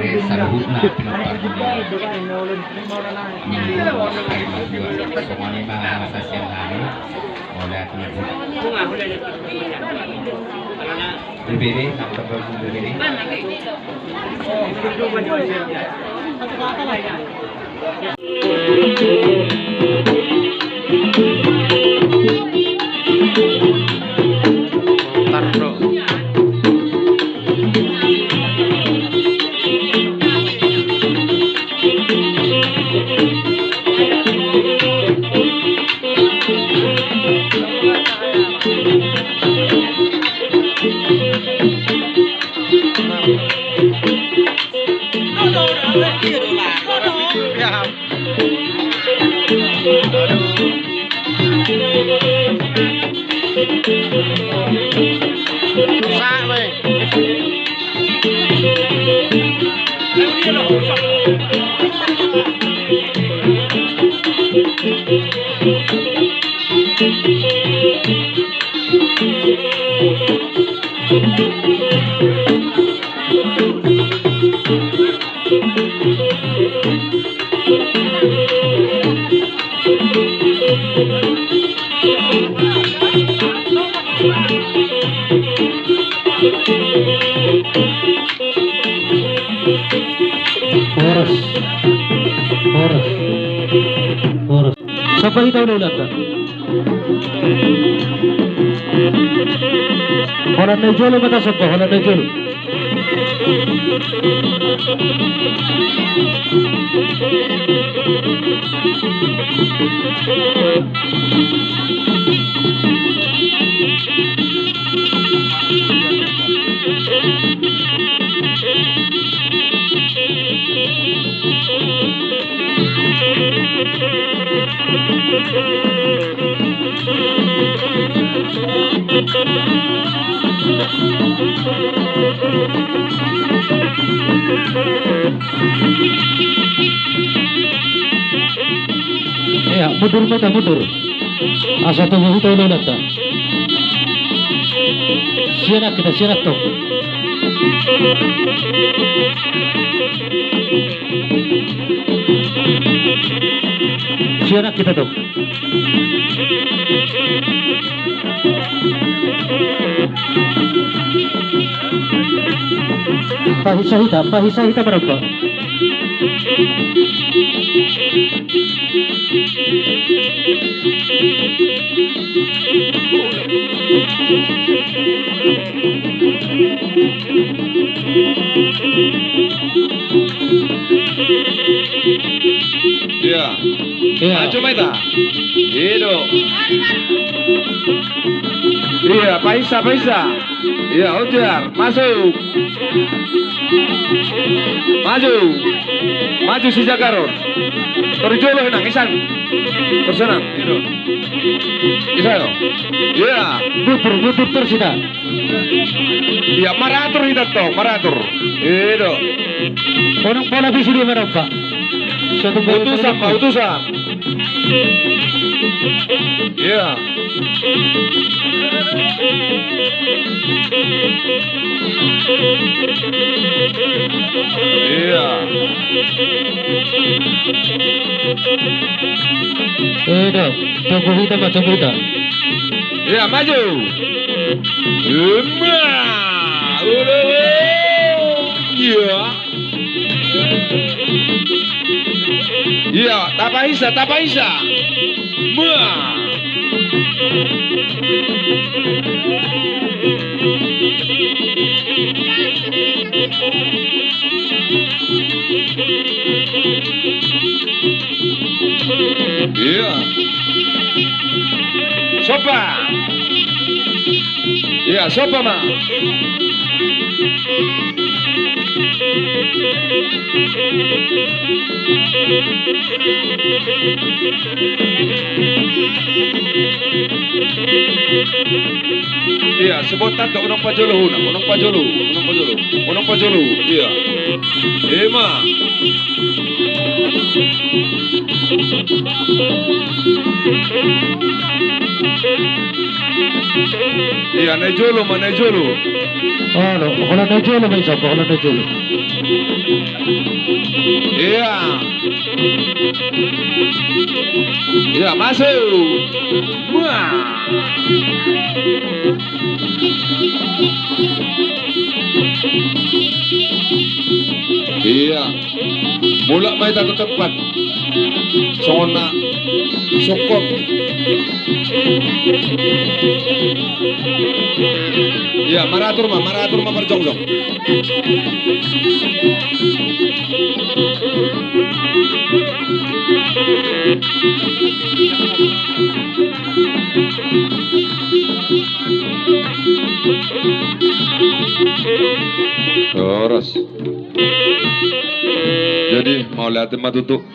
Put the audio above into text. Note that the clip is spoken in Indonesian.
dari saluhutna pinopar semuanya mah sasian kami oleh berbeda sampai berbeda Boros. Siapa kita udah lihat kan? Orang Najolo mata siapa? Orang Najolo. Ya, mundur mata mundur. Asa tubuh kita udah datang. Sianak kita sianak tuh. Sianak kita tuh. Pahisa hita berapa? Iya. Maju Meta. Itu. Iya, Paisa. Iya, Ojar, masuk. Maju si Jakarot. Terjolo henang Isan. Tersenang. Itu. Isan. Iya. Mutur terus kita. Iya, maratur kita toh, maratur. Itu. Orang pola visi dia berapa? Satu Utusan. Iya. Iya. Tunggu kita. Iya, maju. Iya. Iya, Tapaisa. Iya. Sopa. Iya, sopa mah. Iya, sebutan tak unang pajolo. Iya. Ema. Iya, nejolo. Ano, kalau na Jolo may isa pa, kalau na Jolo. Iya. Iya, masuk. Wah. Iya. Mula may tatapat. Sona. Sukop. Iya, maratur mah berjongjong. Terus. Jadi mau lihat matutu.